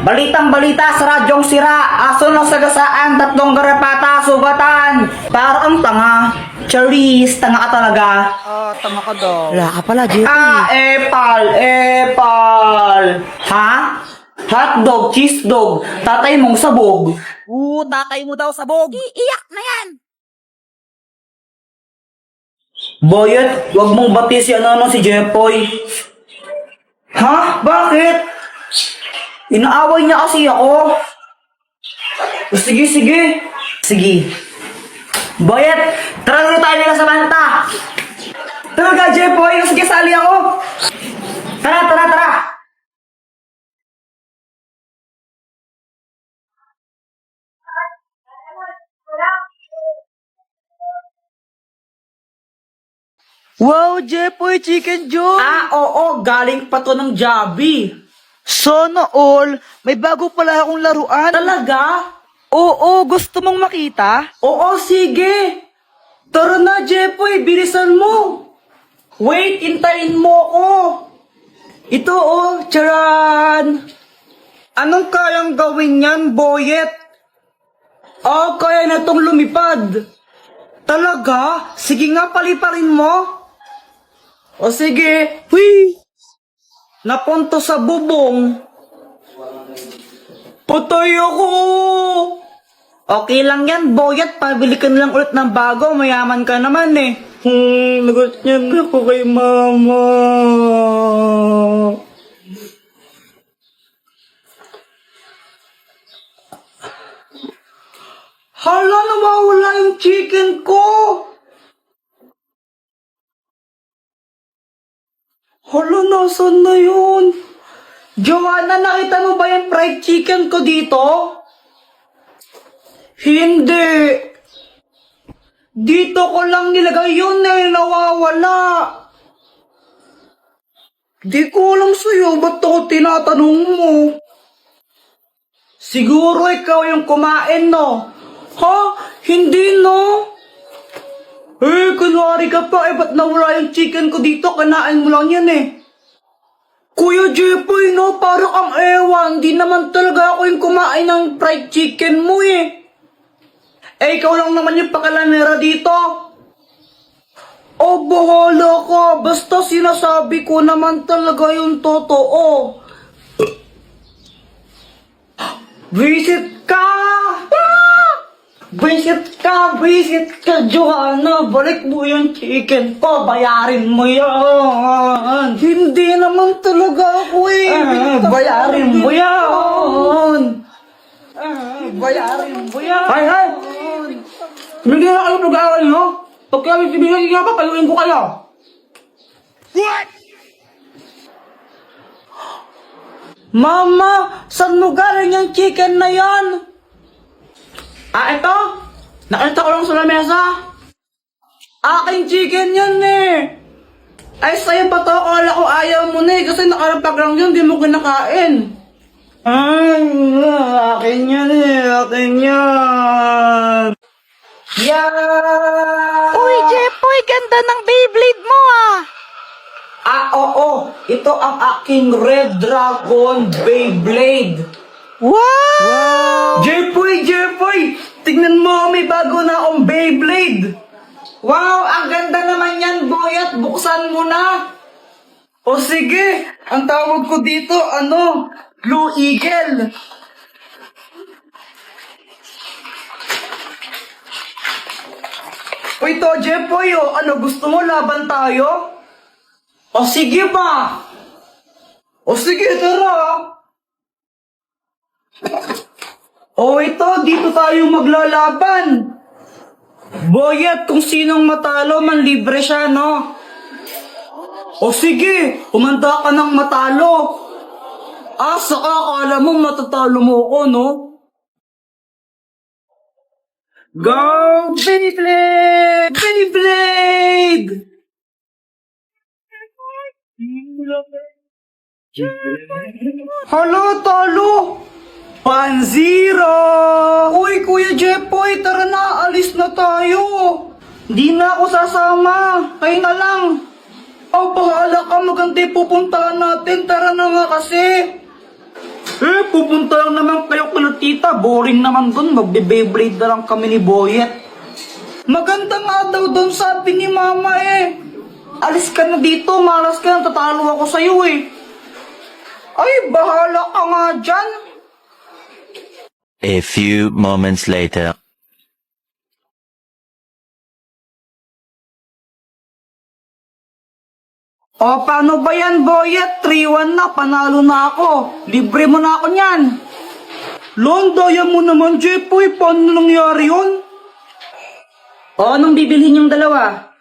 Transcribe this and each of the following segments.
Balitang-balita sa radyong sira, aso ng sagasaan, 3 garapata, sugatan. Parang tanga. Charis, tanga ka talaga. Tama ka daw. Wala ka pala, JP. Epal. Ha? Hotdog, cheese dog, tatay mong sabog. Tatay mo daw sabog. Iiyak na yan. Boyet, wag mong bati si si Jepoy. Ha? Bakit? Inaaway niya kasi ako. Sige, sige. Sige. Boyet, tara na tayo nila sa Manta. Talaga, Jepoy, sige, sali ako. Tara, tara, tara. Wow, Jepoy, Chicken Joy. Oo, galing pa to ng Jabi. Sana all, may bago pala akong laruan. Talaga? Oo, gusto mong makita? Oo, sige. Tara na, Jepoy, bilisan mo. Wait, intayin mo ko. Ito, charan. Anong kayang gawin yan, Boyet? Kaya na tong lumipad. Talaga? Sige nga, paliparin mo. O sige, Hui! napunto sa bubong. Patay ako. Okay lang yan, Boyet. Pabili ka na lang ulit ng bago. Mayaman ka naman eh. Nagot niyan ako kay mama. Hala, nawawala yung chicken ko. Hala, nasan na yun? Joanna, nakita mo ba yung fried chicken ko dito? Hindi. Dito ko lang nilagay yun eh, nawawala. Di ko alam sa'yo, ba't ako tinatanong mo? Siguro ikaw yung kumain, no? Ha? Hindi, no? Kunwari ka pa, ba't nawala yung chicken ko dito? Kanain mo lang yan, Kuya Jepoy, no? Parang ang ewan. Di naman talaga ako yung kumain ng fried chicken mo, ikaw lang naman yung pakalanera dito. Bahala ka. Basta sinasabi ko naman talaga yung totoo. Visit ka! Visit ka, Joanna. Balik mo yung chicken ko. Bayarin mo yan. Hindi naman talaga ako bayarin mo yan. Bayarin mo yan. Hay! Hindi na kayo pag-aaral, no? Pag kami sibigay nga pa, payuin ko kayo. What? Mama, saan mo galing yung chicken na yan? Ito? Nakita ko lang sa lamesa. Aking chicken yan, Ay, sa'yo ba to? Akala ko ayaw mo kasi nakarapag lang yun, di mo kinakain. Akin yan, akin yan. Yeah! Uy, Jepoy, ganda ng Beyblade mo Oo. Ito ang aking Red Dragon Beyblade. Wow! Jepoy! Tignan mo, may bago na akong Beyblade. Wow, ang ganda naman yan, Boyet. Buksan mo na. O sige, ang tawag ko dito, Blue Eagle. O ito, Jepoy, gusto mo laban tayo? O sige ba? O sige, tara. O ito, dito tayo maglalaban. Boyet, kung sinong matalo, manlibre siya, no? O sige, umanda ka ng matalo. Saka akala mo matatalo mo ako, no? Go, Beyblade! Beyblade! Halo, talo! 1-0! Uy, Kuya Jepoy, tara na, alis na tayo. Di na ako sasama, kayo na lang. Bahala ka, maganda yung pupuntahan natin, tara na nga kasi. Pupunta lang naman kayo kila tita. Boring naman dun. Magbe-Beyblade na lang kami ni Boyet. Maganda nga daw dun, sabi ni mama eh. Alis ka na dito, malas ka na, tatalo ako sa'yo eh. Ay, bahala ka nga dyan. A few moments later. O, paano ba yan, Boyet? 3-1 na, panalo na ako. Libre mo na ako niyan. Daya mo naman, Jepoy. Paano nangyari yun? O, anong bibilhin yung dalawa?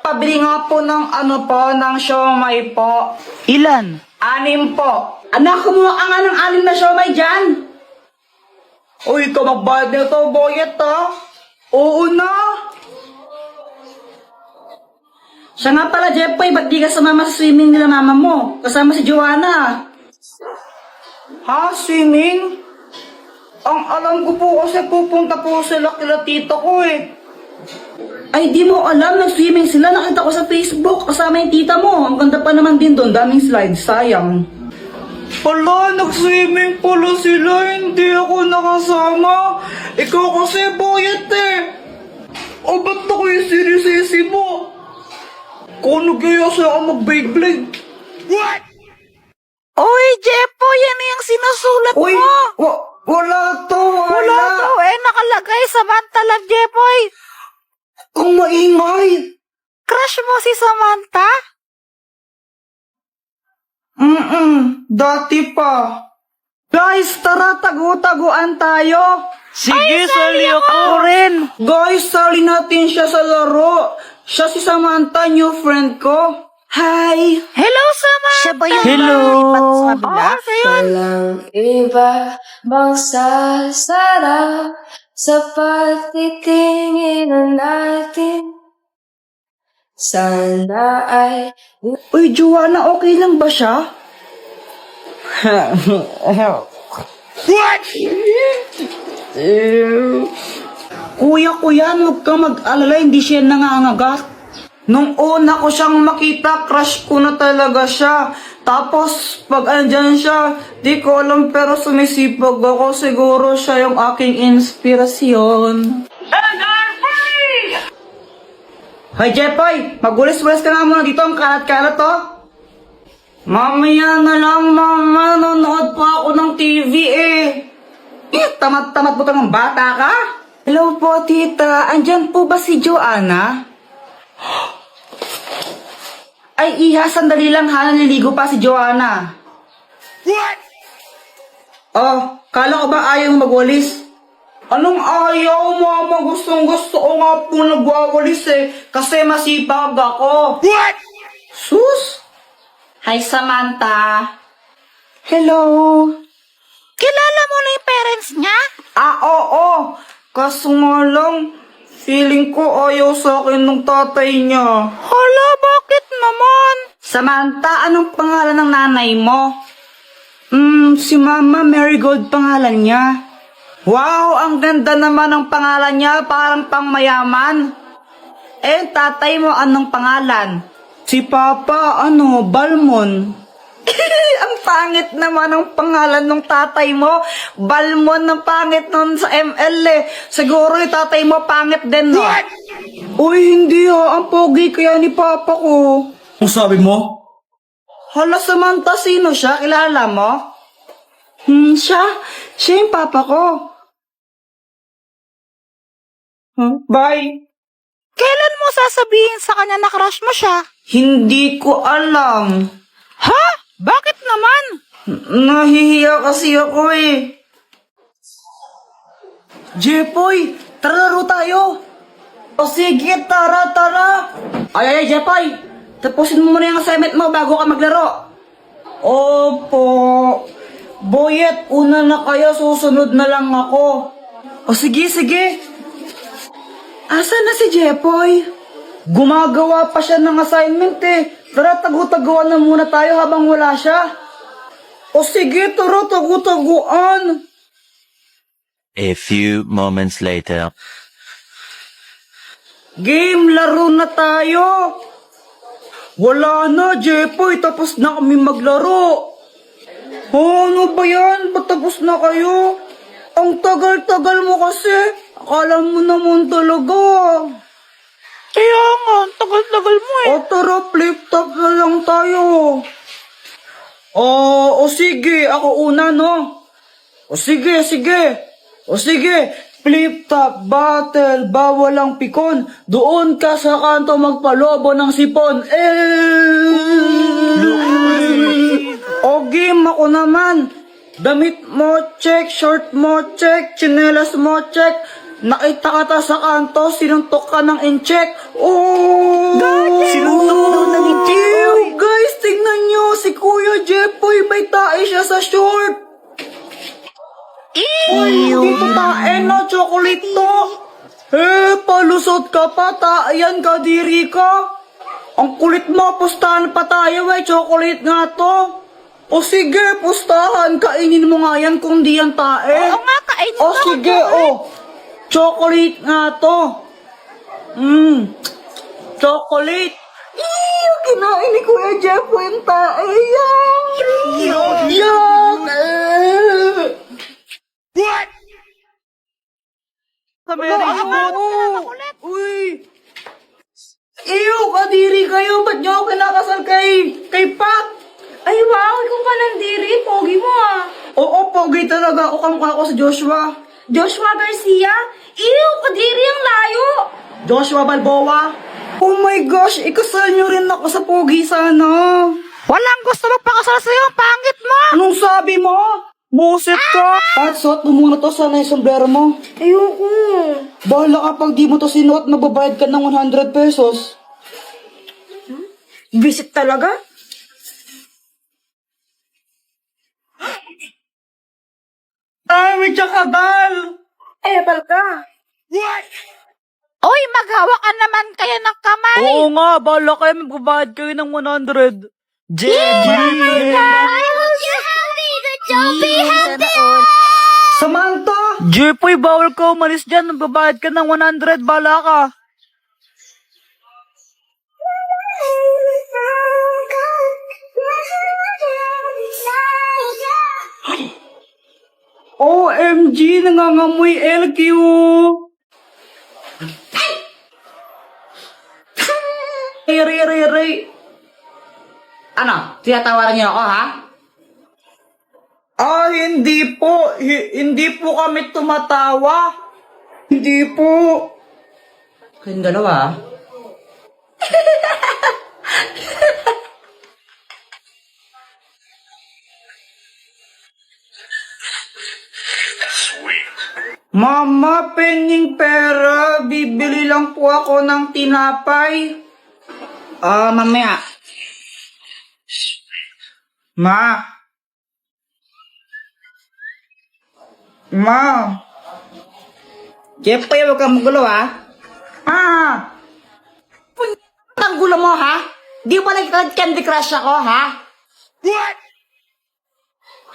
Pabili nga po ng ng siomay po. Ilan? 6 po. Anak, kumuha ka nga ng 6 na siomay dyan. Uy, ikaw magbayad nito, Boyet, ha? Oo na. Siya nga pala, Jepoy, ba't di ka sumama sa swimming nila mama mo? Kasama si Joanna. Ha? Swimming? Ang alam ko po kasi pupunta po sila kila tito ko eh. Ay, di mo alam, nag-swimming sila. Nakita ko sa Facebook, kasama yung tita mo. Ang ganda pa naman din doon, daming slides, sayang. Hala, nag-swimming pala sila, hindi ako nakasama. Ikaw kasi, Boyet eh. O, ba't ako yung sinisisi mo? Kung ano kaya siya ako mag-Beyblade? What? Uy, Jepoy, yan yung sinusulat Uy, mo. wala to, Wala to, nakalagay Samantha lang, Jepoy. Kung maingay. Crush mo si Samantha? Dati pa. Guys, tara, tagu-taguan tayo. Sige, sali ako rin. Guys, sali natin siya sa laro. Siya si Samantha, new friend ko. Hi! Hello, Samantha. Siya ba yung Hello. lipat sa kabila? Walang iba bang sasarap sa pagtitingin natin. Sana ay Uy, Joanna, okay lang ba siya? Kuya, huwag kang mag-alala, hindi siya nangangagat. Nung una ko siyang makita, crush ko na talaga siya. Tapos, pag andyan siya, di ko alam pero sumisipag ako. Siguro siya yung aking inspirasyon. Hoy, Jepoy! Magulis-gulis ka nga muna dito. Ang kalat-kalat to. Mamaya na lang, mama. Nanonood pa ako ng TV eh. Tamat-tamat mo kang bata ka? Hello po, tita. Andyan po ba si Joanna? Ay, iha, sandali lang ha. Naliligo pa si Joanna. What? Oh, kala ko ba ayaw magwalis? Anong ayaw, mama? Gustong-gusto ko nga po nagwawalis eh. Kasi masipag ako. What? Sus? Hi, Samantha. Hello. Kilala mo na yung parents niya? Oo. Kaso nga lang, feeling ko ayaw sa akin ng tatay niya. Hala, bakit naman? Samantha, anong pangalan ng nanay mo? Si Mama Marigold pangalan niya. Wow, ang ganda naman ng pangalan niya, parang pangmayaman. Tatay mo anong pangalan? Si Papa, Balmon. Ang pangit naman ang pangalan ng tatay mo. Balmon, ang pangit nun sa ML eh. Siguro yung tatay mo pangit din, no? Uy, hindi Ang pogi kaya ni Papa ko. Ang sabi mo? Hala, Samantha, sino siya? Kilala mo? Siya yung Papa ko. Bye. Kailan mo sasabihin sa kanya na crush mo siya? Hindi ko alam. Ha? Bakit naman? Nahihiya kasi ako eh. Jepoy, tara laro tayo. O sige, tara. Ay, Jepoy. Tapusin mo muna yung assignment mo bago ka maglaro. Opo. Boyet, una na kayo, susunod na lang ako. O sige. Asan na si Jepoy? Gumagawa pa siya ng assignment eh. Tara, tagu-taguan na muna tayo habang wala siya. O sige, tara, tagu-taguan. A few moments later. Game, laro na tayo. Wala na, Jepoy. Tapos na kami maglaro. Oh, ano ba yan? Ba't tapos na kayo? Ang tagal-tagal mo kasi. Akala mo naman talaga. Kaya nga, ang tagal-tagal mo eh. O tara, flip top na lang tayo. O sige, ako una, no? O sige. O sige, flip top battle, bawal ang pikon. Doon ka sa kanto magpalobo ng sipon. O game ako naman. Damit mo check, short mo check, tsinelas mo check. Nakita ka ta sa kanto, sinuntok ka ng incheck. Oh! Sinuntok daw ng incheck. Guys, tingnan nyo, si Kuya Jepoy, may tae siya sa short. Uy, dito tae na, chocolate to. Palusot ka pa, tae ka, diri ka. Ang kulit mo, pustahan pa tayo, chocolate nga to. O sige, pustahan, kainin mo nga yan kung di yan tae. Oo nga, kainin O mo. sige, chocolate nga to. Chocolate. Kinain ni Kuya Jeff yung tae. Yuck! Sabi rin yun. Uy! Ew, kadiri kayo. Ba't nyo ako kinakasal kay Pat? Ay, wow! Ikaw pa nandiri. Pogi mo ah. Oo, pogi talaga. Ako kamukha ko si Joshua. Joshua Garcia? Ew! Kadiri ang layo! Joshua Balboa. Oh my gosh, ikasal nyo rin ako sa pogi sana. Walang gusto magpakasal sa'yo, ang pangit mo. Anong sabi mo? Buset ka! Pat, suot mo muna to, sana yung sombrero mo. Ayoko. Bahala ka pag di mo to sinuot, magbabayad ka ng 100 pesos. Visit talaga? Ay, may tsakabal! Epal ka. Oy, maghawakan naman kayo ng kamay. Oo nga, bahala kayo, magbabayad kayo ng 100. Samantha! Jepoy, bawal ka umalis dyan, magbabayad ka ng 100, bahala ka. OMG, nangangamoy LQ! Ray. Ano? Tinatawaran niyo ako, ha? Hindi po. Hindi po kami tumatawa. Hindi po. Kayong dalawa, ha? Mama, penying pera. Bibili lang po ako ng tinapay. Mamaya. Ma. Jeff, huwag kang magulo, ha? Ang gulo mo, ha? Di ba nag-Candy Crush ako, ha? What?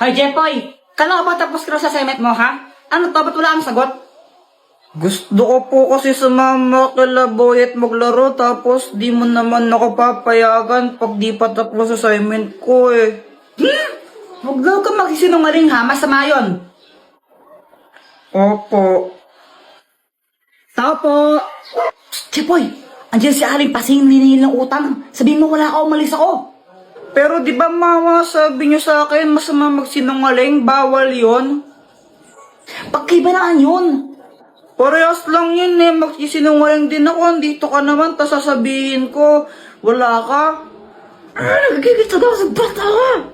Hoy, Jeffoy, kailan ka ba tapos ka sa assignment mo, ha? Ano to? Ba't wala ang sagot? Gusto ko po kasi sumama kila Boy at maglaro tapos di mo naman ako papayagan pag di pa tapos assignment ko eh. Huwag daw ka magsisinungaling, ha? Masama yun. Opo. Tao po. Jeffoy, andyan si Aling Pasing niningil ng utang. Sabihin mo wala ka, umalis ako. Pero di ba mama sabi niyo sa akin masama magsinungaling, bawal yon? Pagkibanaan yun. Parehas lang yun eh, magsisinungaling din ako, dito ka naman, tas sasabihin ko, wala ka. Nagigit sa bata ka.